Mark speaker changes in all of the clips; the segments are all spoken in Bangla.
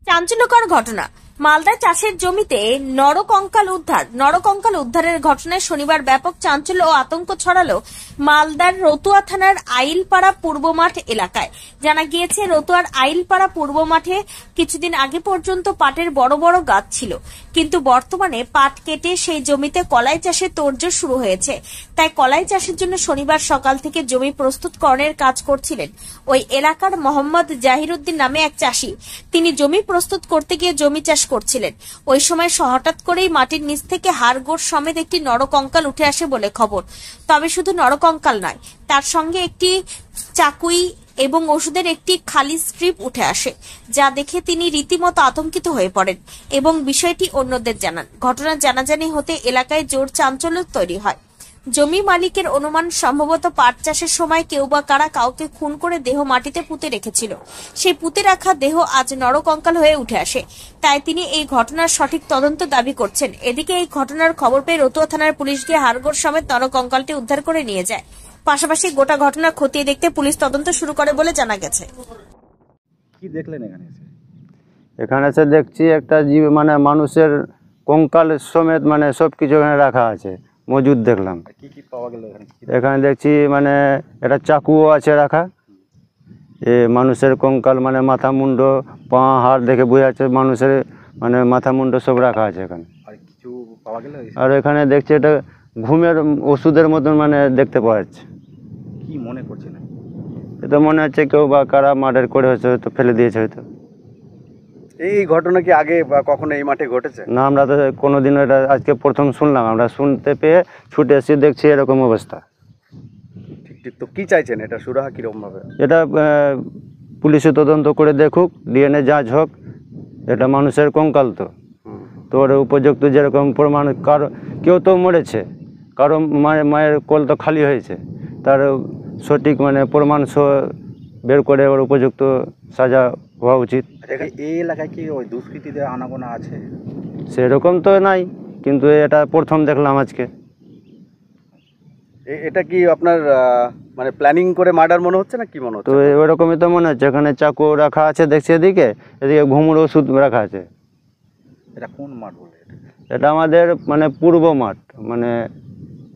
Speaker 1: চাঞ্চল্যকর ঘটনা। মালদায় চাষের জমিতে নরকঙ্কাল উদ্ধারের ঘটনায় শনিবার ব্যাপক চাঞ্চল্য ও আতঙ্ক ছড়ালো মালদার রতুয়া থানার আইলপাড়া পূর্ব মাঠ এলাকায়। জানা গিয়েছে, রতুয়ার আইলপাড়া পূর্ব মাঠে কিছুদিন আগে পর্যন্ত পাটের বড় বড় গাছ ছিল, কিন্তু বর্তমানে পাট কেটে সেই জমিতে কলাই চাষের তোড়জোড় শুরু হয়েছে। তাই কলাই চাষের জন্য শনিবার সকাল থেকে জমি প্রস্তুতকরণের কাজ করছিলেন ওই এলাকার মোহাম্মদ জাহিরউদ্দিন নামে এক চাষি। তিনি জমি প্রস্তুত করতে গিয়ে জমি চাষ করছিলেন। ওই সময় হঠাৎ করেই মাটির নিচ থেকে হাড়গোড় সমেত একটি নরকঙ্কাল উঠে আসে বলে খবর। তবে শুধু নরকঙ্কাল নয়, তার সঙ্গে একটি চাকুই এবং ওষুধের একটি খালি স্ট্রিপ উঠে আসে, যা দেখে তিনি রীতিমতো আতঙ্কিত হয়ে পড়েন এবং বিষয়টি অন্যদের জানান। ঘটনা জানাজানি হতে এলাকায় জোর চাঞ্চল্য তৈরি হয়। জমি মালিকের অনুমান, সম্ভবত পাট চাষের সময় কেউ বা কারা কাউকে খুন করে দেহ মাটিতে পুঁতে রেখেছিল। সেই পুঁতে রাখা দেহ আজ নরকঙ্কাল হয়ে উঠে আসে। তাই তিনি এই ঘটনার সঠিক তদন্ত দাবি করছেন। এদিকে এই ঘটনার খবর পেয়ে রতুয়া থানার পুলিশ গিয়ে হাড়গোড় সমেত নরকঙ্কালটি উদ্ধার করে নিয়ে যায়। পাশাপাশি গোটা ঘটনা খতিয়ে দেখতে পুলিশ তদন্ত শুরু করে বলে জানা গেছে।
Speaker 2: কি দেখলেন এখানে?
Speaker 3: এখানে এসে দেখছি একটা জীব মানে মানুষের কঙ্কাল সমেত মানে সবকিছু এখানে রাখা আছে, মজুদ দেখলাম।
Speaker 2: কি কি পাওয়া গেল এখানে?
Speaker 3: এখানে দেখছি মানে একটা চাকুও আছে রাখা। মানুষের কঙ্কাল মানে মাথা মুন্ড পা হাড় দেখে বোঝা যাচ্ছে মানুষের মানে মাথা মুন্ড সব রাখা আছে এখানে।
Speaker 2: আর কিছু পাওয়া গেল?
Speaker 3: আর এখানে দেখছি এটা ঘুমের ওষুধের মতন মানে দেখতে পাওয়া যাচ্ছে।
Speaker 2: কি মনে করছেন?
Speaker 3: এটা মনে হচ্ছে কেউ বা কারা মার্ডার করে হয়তো ফেলে দিয়েছে হয়তো।
Speaker 2: এই ঘটনা কি আগে বা কখনো এই মাঠে ঘটেছে?
Speaker 3: না, আমরা তো কোনোদিনও এটা আজকে প্রথম শুনলাম। আমরা শুনতে পেয়ে ছুটে এসে দেখছি এরকম অবস্থা।
Speaker 2: ঠিক ঠিক। তো কি চাইছেন এটা সুরাহা কিরকম ভাবে?
Speaker 3: এটা পুলিশে তদন্ত করে দেখুক, ডিএনএ যাঁচ হোক। এটা মানুষের কঙ্কাল তো ওর উপযুক্ত যেরকম প্রমাণ, কারো কেউ তো মরেছে, কারো মায়ের কোল তো খালি হয়েছে, তার সঠিক মানে প্রমাণ বের করে ওর উপযুক্ত সাজা হওয়া উচিত।
Speaker 2: এই এলাকায় কি ওই দুষ্কৃতীদের আনাগোনা আছে?
Speaker 3: সেরকম তো নাই, কিন্তু এটা প্রথম দেখলাম আজকে।
Speaker 2: এটা কি আপনার মানে প্ল্যানিং করে মার্ডার মনে হচ্ছে না কি মনে হচ্ছে?
Speaker 3: তো ওরকমই তো মনে হচ্ছে। এখানে চাকু রাখা আছে দেখছি, এদিকে ঘুমুর ওষুধ রাখা আছে।
Speaker 2: এটা কোন মাঠ বলে?
Speaker 3: এটা আমাদের মানে পূর্ব মাঠ, মানে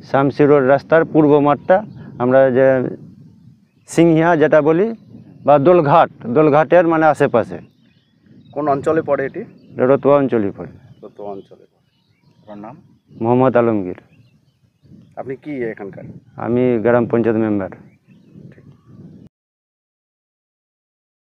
Speaker 3: শামসি রোড রাস্তার পূর্ব মাঠটা, আমরা যে সিংহিয়া যেটা বলি বা দোলঘাটের মানে আশেপাশে।
Speaker 2: কোন অঞ্চলে পড়ে এটি?
Speaker 3: রতুয়া অঞ্চলই পড়ে।
Speaker 2: রতুয়া অঞ্চলে। আপনার নাম?
Speaker 3: মোহাম্মদ আলমগীর।
Speaker 2: আপনি কি এখানকার?
Speaker 3: আমি গ্রাম পঞ্চায়েত মেম্বার।